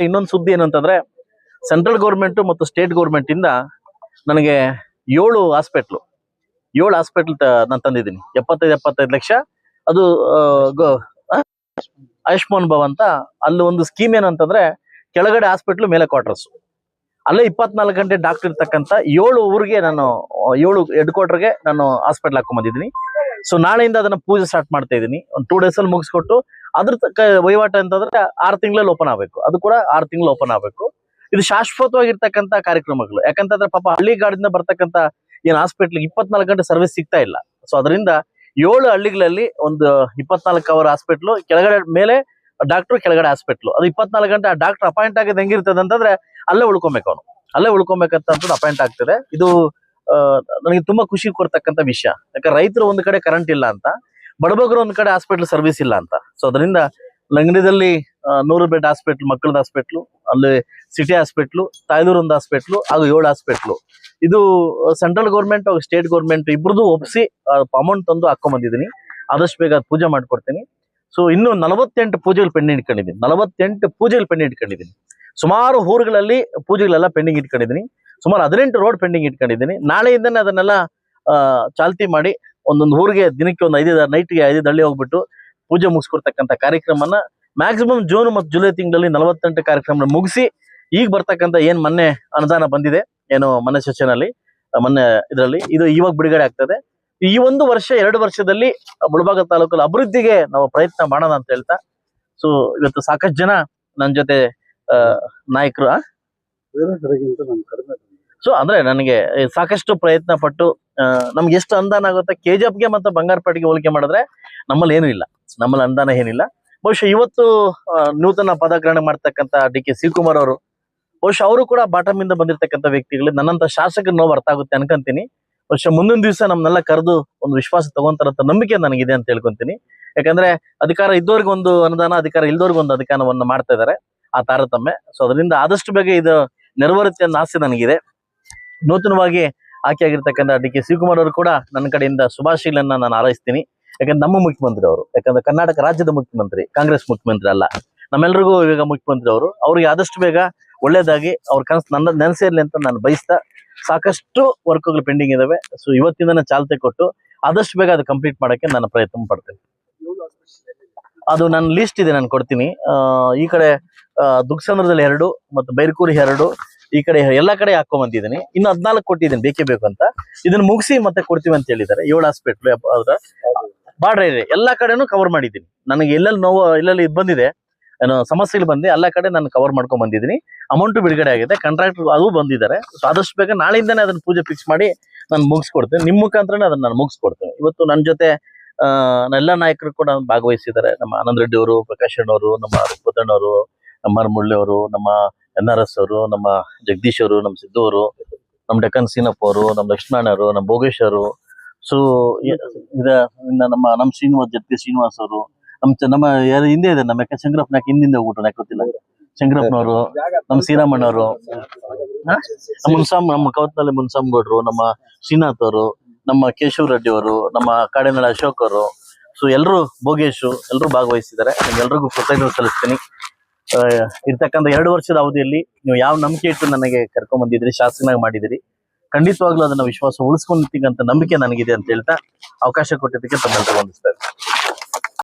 ಇನ್ನೊಂದು ಸುದ್ದಿ ಏನಂತಂದ್ರೆ ಸೆಂಟ್ರಲ್ ಗೌರ್ಮೆಂಟ್ ಮತ್ತು ಸ್ಟೇಟ್ ಗೌರ್ಮೆಂಟ್ ಇಂದ ನನಗೆ 7 ಹಾಸ್ಪಿಟ್ಲು ನಾನು ತಂದಿದ್ದೀನಿ. 75 ಲಕ್ಷ. ಅದು ಆಯುಷ್ಮಾನ್ ಭವ ಅಂತ. ಅಲ್ಲಿ ಒಂದು ಸ್ಕೀಮ್ ಏನಂತಂದ್ರೆ ಕೆಳಗಡೆ ಹಾಸ್ಪಿಟ್ಲು ಮೇಲೆ ಕ್ವಾರ್ಟರ್ಸ್. ಅಲ್ಲೇ 24 ಗಂಟೆ ಡಾಕ್ಟರ್ ಇರ್ತಕ್ಕಂಥ 7 ಊರಿಗೆ ನಾನು 7 ಹೆಡ್ ಕ್ವಾರ್ಟರ್ಗೆ ನಾನು ಹಾಸ್ಪಿಟ್ಲ್ ಹಾಕೊಂಡ್ಬಂದಿದ್ದೀನಿ. ಸೊ ನಾಳೆಯಿಂದ ಅದನ್ನ ಪೂಜೆ ಸ್ಟಾರ್ಟ್ ಮಾಡ್ತಾ ಇದ್ದೀನಿ. ಒಂದು 2 ಡೇಸ್ ಅಲ್ಲಿ ಮುಗಿಸ್ಕೊಟ್ಟು ಅದ್ರ ವಹಿವಾಟ ಅಂತಂದ್ರೆ 6 ತಿಂಗಳಲ್ಲಿ ಓಪನ್ ಆಗ್ಬೇಕು. ಅದು ಕೂಡ 6 ತಿಂಗಳು ಓಪನ್ ಆಗ್ಬೇಕು. ಇದು ಶಾಶ್ವತವಾಗಿರ್ತಕ್ಕಂಥ ಕಾರ್ಯಕ್ರಮಗಳು. ಯಾಕಂತಂದ್ರೆ ಪಾಪ ಹಳ್ಳಿಗಾಡಿಂದ ಬರ್ತಕ್ಕಂಥ ಏನ್ ಹಾಸ್ಪಿಟ್ಲ್ 24 ಗಂಟೆ ಸರ್ವಿಸ್ ಸಿಗ್ತಾ ಇಲ್ಲ. ಸೊ ಅದರಿಂದ 7 ಹಳ್ಳಿಗಳಲ್ಲಿ ಒಂದು 24 ಅವರ್ ಹಾಸ್ಪಿಟ್ಲು, ಕೆಳಗಡೆ ಮೇಲೆ ಡಾಕ್ಟರ್, ಕೆಳಗಡೆ ಹಾಸ್ಪಿಟ್ಲು. ಅದು 24 ಗಂಟೆ ಆ ಡಾಕ್ಟರ್ ಅಪಾಯಿಂಟ್ ಆಗೋದು ಹೆಂಗಿರ್ತದೆ ಅಂತಂದ್ರೆ ಅಲ್ಲೇ ಉಳ್ಕೊಬೇಕು. ಅವನು ಅಲ್ಲೇ ಉಳ್ಕೊಬೇಕಂತ ಅಪಾಯಿಂಟ್ ಆಗ್ತದೆ. ಇದು ನನಗೆ ತುಂಬಾ ಖುಷಿ ಕೊಡ್ತಕ್ಕಂಥ ವಿಷಯ. ಯಾಕಂದ್ರೆ ರೈತರು ಒಂದ್ ಕಡೆ ಕರೆಂಟ್ ಇಲ್ಲ ಅಂತ, ಬಡಬಗರು ಒಂದ್ ಕಡೆ ಹಾಸ್ಪಿಟ್ಲ್ ಸರ್ವಿಸ್ ಇಲ್ಲ ಅಂತ. ಸೊ ಅದರಿಂದ ಲಂಗಡಿದಲ್ಲಿ 100 ಬೆಡ್ ಹಾಸ್ಪಿಟ್ಲ್, ಮಕ್ಕಳದ ಹಾಸ್ಪಿಟ್ಲು, ಅಲ್ಲಿ ಸಿಟಿ ಹಾಸ್ಪಿಟ್ಲು, ತಾಯ್ದೂರು ಒಂದು ಹಾಸ್ಪಿಟ್ಲು, ಹಾಗೂ 7 ಹಾಸ್ಪಿಟ್ಲು. ಇದು ಸೆಂಟ್ರಲ್ ಗೌರ್ಮೆಂಟ್ ಹಾಗೂ ಸ್ಟೇಟ್ ಗೌರ್ಮೆಂಟ್ ಇಬ್ರದ್ದು ಒಪ್ಪಿಸಿ ಅಮೌಂಟ್ ತಂದು ಹಾಕೊಂಡ್ಬಂದಿದ್ದೀನಿ. ಆದಷ್ಟು ಬೇಗ ಪೂಜೆ ಮಾಡ್ಕೊಡ್ತೀನಿ. ಸೊ ಇನ್ನು 48 ಪೂಜೆಗಳು ಪೆಂಡಿಂಗ್ ಇಟ್ಕೊಂಡಿದ್ದೀನಿ. 48 ಪೂಜೆಗಳು ಪೆಂಡಿಂಗ್ ಇಟ್ಕೊಂಡಿದ್ದೀನಿ. ಸುಮಾರು ಊರುಗಳಲ್ಲಿ ಪೂಜೆಗಳೆಲ್ಲ ಪೆಂಡಿಂಗ್ ಇಟ್ಕೊಂಡಿದ್ದೀನಿ. ಸುಮಾರು 18 ರೋಡ್ ಪೆಂಡಿಂಗ್ ಇಟ್ಕೊಂಡಿದ್ದೀನಿ. ನಾಳೆಯಿಂದನೇ ಅದನ್ನೆಲ್ಲ ಚಾಲ್ತಿ ಮಾಡಿ ಒಂದೊಂದು ಊರಿಗೆ ದಿನಕ್ಕೆ ಒಂದು 5 ನೈಟ್ಗೆ 5 ಹಳ್ಳಿ ಹೋಗ್ಬಿಟ್ಟು ಪೂಜೆ ಮುಗಿಸ್ಕೊಡ್ತಕ್ಕಂಥ ಕಾರ್ಯಕ್ರಮನ ಮ್ಯಾಕ್ಸಿಮಮ್ ಜೂನ್ ಮತ್ತು ಜುಲೈ ತಿಂಗಳಲ್ಲಿ 48 ಕಾರ್ಯಕ್ರಮ ಮುಗಿಸಿ ಈಗ ಬರ್ತಕ್ಕಂಥ ಏನ್ ಮೊನ್ನೆ ಅನುದಾನ ಬಂದಿದೆ, ಏನು ಮೊನ್ನೆ ಸೆಷನಲ್ಲಿ ಮೊನ್ನೆ ಇದರಲ್ಲಿ ಇದು ಇವಾಗ ಬಿಡುಗಡೆ ಆಗ್ತದೆ. ಈ 1 ವರ್ಷ 2 ವರ್ಷದಲ್ಲಿ ಮುಳಬಾಗ ತಾಲೂಕಲ್ಲಿ ಅಭಿವೃದ್ಧಿಗೆ ನಾವು ಪ್ರಯತ್ನ ಮಾಡೋಣ ಅಂತ ಹೇಳ್ತಾ, ಸೊ ಇವತ್ತು ಸಾಕಷ್ಟು ಜನ ನನ್ನ ಜೊತೆ ನಾಯಕರು. ಸೊ ಅಂದ್ರೆ ನನಗೆ ಸಾಕಷ್ಟು ಪ್ರಯತ್ನ ಪಟ್ಟು ನಮ್ಗೆ ಎಷ್ಟು ಅನುದಾನ ಆಗುತ್ತೆ KGFಗೆ ಮತ್ತು ಬಂಗಾರಪೇಟೆಗೆ ಹೋಲಿಕೆ ಮಾಡಿದ್ರೆ ನಮ್ಮಲ್ಲಿ ಏನೂ ಇಲ್ಲ. ನಮ್ಮಲ್ಲಿ ಅನುದಾನ ಏನಿಲ್ಲ. ಬಹುಶಃ ಇವತ್ತು ನೂತನ ಪದಗ್ರಹಣ ಮಾಡ್ತಕ್ಕಂಥ DK ಶಿವಕುಮಾರ್ ಅವರು, ಬಹುಶಃ ಅವರು ಕೂಡ ಬಾಟಮ್ ಇಂದ ಬಂದಿರತಕ್ಕಂಥ ವ್ಯಕ್ತಿಗಳು. ನನ್ನಂತ ಶಾಸಕರು ನೋವು ಅರ್ಥ ಆಗುತ್ತೆ ಅನ್ಕೊಂತೀನಿ. ಬಹುಶಃ ಮುಂದಿನ ದಿವಸ ನಮ್ನೆಲ್ಲ ಕರೆದು ಒಂದು ವಿಶ್ವಾಸ ತಗೊಂತಾರಂತ ನಂಬಿಕೆ ನನಗಿದೆ ಅಂತ ಹೇಳ್ಕೊಂತೀನಿ. ಯಾಕಂದ್ರೆ ಅಧಿಕಾರ ಇದ್ದವ್ರಿಗೆ ಒಂದು ಅನುದಾನ, ಅಧಿಕಾರ ಇಲ್ದವ್ರಿಗೆ ಒಂದು ಅಧಿಕಾರವನ್ನ ಮಾಡ್ತಾ ಇದ್ದಾರೆ, ಆ ತಾರತಮ್ಯ. ಸೊ ಅದರಿಂದ ಆದಷ್ಟು ಬೇಗ ಇದು ನೆರವೇರುತ್ತೆ ಅನ್ನೋ ಆಸೆ ನನಗಿದೆ. ನೂತನವಾಗಿ ಆಯ್ಕೆ ಆಗಿರ್ತಕ್ಕಂಥ DK ಶಿವಕುಮಾರ್ ಅವರು ಕೂಡ ನನ್ನ ಕಡೆಯಿಂದ ಶುಭಾಶಯಗಳನ್ನ ನಾನು ಹಾರೈಸ್ತೀನಿ. ಯಾಕಂದ್ರೆ ನಮ್ಮ ಮುಖ್ಯಮಂತ್ರಿ ಅವರು, ಯಾಕಂದ್ರೆ ಕರ್ನಾಟಕ ರಾಜ್ಯದ ಮುಖ್ಯಮಂತ್ರಿ, ಕಾಂಗ್ರೆಸ್ ಮುಖ್ಯಮಂತ್ರಿ ಅಲ್ಲ. ನಮ್ಮೆಲ್ರಿಗೂ ಈಗ ಮುಖ್ಯಮಂತ್ರಿ ಅವರು. ಅವ್ರಿಗೆ ಆದಷ್ಟು ಬೇಗ ಒಳ್ಳೇದಾಗಿ ಅವ್ರ ಕನಸು ನನ್ನ ನೆನೆಸಿರ್ಲಿ ಅಂತ ನಾನು ಬಯಸ್ತಾ, ಸಾಕಷ್ಟು ವರ್ಕ್ಗಳು ಪೆಂಡಿಂಗ್ ಇದಾವೆ. ಸೊ ಇವತ್ತಿಂದನೇ ಚಾಲತೆ ಕೊಟ್ಟು ಆದಷ್ಟು ಬೇಗ ಅದು ಕಂಪ್ಲೀಟ್ ಮಾಡಕ್ಕೆ ನಾನು ಪ್ರಯತ್ನ ಪಡ್ತೇನೆ. ಅದು ನನ್ನ ಲಿಸ್ಟ್ ಇದೆ, ನಾನು ಕೊಡ್ತೀನಿ. ಈ ಕಡೆ ದುಗ್ಸಂದ್ರದಲ್ಲಿ 2 ಮತ್ತು ಬೈರ್ಕೂರಿ 2, ಈ ಕಡೆ ಎಲ್ಲ ಕಡೆ ಹಾಕೊಂಡ್ ಬಂದಿದ್ದೀನಿ. ಇನ್ನು 14 ಕೊಟ್ಟಿದ್ದೀನಿ, ಬೇಕೇ ಬೇಕು ಅಂತ. ಇದನ್ನ ಮುಗಿಸಿ ಮತ್ತೆ ಕೊಡ್ತೀವಿ ಅಂತ ಹೇಳಿದ್ದಾರೆ. 7 ಹಾಸ್ಪಿಟ್ಲು ಬಾರ್ಡರ್ ಏರಿಯಾ ಎಲ್ಲಾ ಕಡೆನೂ ಕವರ್ ಮಾಡಿದ್ದೀನಿ. ನನಗೆ ಎಲ್ಲೆಲ್ಲಿ ನೋವು, ಎಲ್ಲೆಲ್ಲಿ ಇದು ಬಂದಿದೆ, ಏನೋ ಸಮಸ್ಯೆಗಳು ಬಂದು ಎಲ್ಲ ಕಡೆ ನಾನು ಕವರ್ ಮಾಡ್ಕೊಂಡ್ ಬಂದಿದ್ದೀನಿ. ಅಮೌಂಟ್ ಬಿಡುಗಡೆ ಆಗಿದೆ, ಕಾಂಟ್ರಾಕ್ಟರ್ ಅದು ಬಂದಿದ್ದಾರೆ. ಸೊ ಆದಷ್ಟು ಬೇಗ ನಾಳೆಯಿಂದಾನೇ ಅದನ್ನ ಪೂಜೆ ಫಿಕ್ಸ್ ಮಾಡಿ ನಾನು ಮುಗಿಸ್ಕೊಡ್ತೇನೆ. ನಿಮ್ಮ ಮುಖಾಂತರನೇ ಅದನ್ನ ನಾನು ಮುಗಿಸ್ಕೊಡ್ತೇನೆ. ಇವತ್ತು ನನ್ನ ಜೊತೆ ಎಲ್ಲ ನಾಯಕರು ಕೂಡ ಭಾಗವಹಿಸಿದ್ದಾರೆ. ನಮ್ಮ ಆನಂದ್ ರೆಡ್ಡಿ ಅವರು, ಪ್ರಕಾಶ್ ಅವರು, ನಮ್ಮ ರುಪ್ಪತಣ್ಣ ಅವರು, ನಮ್ಮ ಮುಳ್ಳಿ ಅವರು, ನಮ್ಮ NRS ಅವರು, ನಮ್ಮ ಜಗದೀಶ್ ಅವರು, ನಮ್ಮ ಸಿದ್ದು ಅವರು, ನಮ್ಮ ಡೆಕ್ಕನ್ ಸೀನಪ್ಪ ಅವರು, ನಮ್ಮ ಲಕ್ಷ್ಮಣ ಅವರು, ನಮ್ಮ ಭೋಗೇಶ್ ಅವರು. ಸೊ ನಮ್ಮ ಶ್ರೀನಿವಾಸ್ ಜತ್ತಿ ಶ್ರೀನಿವಾಸ್ ಅವರು, ನಮ್ಮ ಯಾರು ಹಿಂದೆ ಇದೆ, ನಮ್ಮ ಶಂಕರಪ್ಪನ ಹಿಂದಿಂದ ಹೋಗ್ಬಿಟ್ಟು ನನಗೆ ಗೊತ್ತಿಲ್ಲ, ಶಂಕರಪ್ಪನವರು, ನಮ್ಮ ಶ್ರೀರಾಮಣ್ಣವರು, ನಮ್ಮ ಕವತ್ನಲ್ಲಿ ಮುನ್ಸಾಮ್ ಗೌಡ್ರು, ನಮ್ಮ ಶ್ರೀನಾಥ್ ಅವರು, ನಮ್ಮ ಕೇಶವ ರೆಡ್ಡಿ ಅವರು, ನಮ್ಮ ಕಾಡಿನಳ ಅಶೋಕ್ ಅವರು. ಸೊ ಎಲ್ಲರೂ, ಭೋಗೇಶು, ಎಲ್ಲರೂ ಭಾಗವಹಿಸಿದ್ದಾರೆ. ಎಲ್ರಿಗೂ ಕೃತಜ್ಞತೆ ಸಲ್ಲಿಸ್ತೀನಿ. ಇರ್ತಕ್ಕಂಥ 2 ವರ್ಷದ ಅವಧಿಯಲ್ಲಿ ನೀವು ಯಾವ ನಂಬಿಕೆ ಇಟ್ಟು ನನಗೆ ಕರ್ಕೊಂಡ್ ಬಂದಿದ್ರಿ, ಶಾಸಕನಾಗಿ ಮಾಡಿದಿರಿ, ಖಂಡಿತವಾಗ್ಲೂ ಅದನ್ನ ವಿಶ್ವಾಸ ಉಳಿಸ್ಕೊಂಡಿರ್ತೀಗಂತ ನಂಬಿಕೆ ನನಗಿದೆ ಅಂತ ಹೇಳ್ತಾ ಅವಕಾಶ ಕೊಟ್ಟಿದ್ದಕ್ಕೆ ತಮ್ಮೆಲ್ಲರಿಗೂ ವಂದಿಸ್ತಾ ಇದ್ದೀನಿ.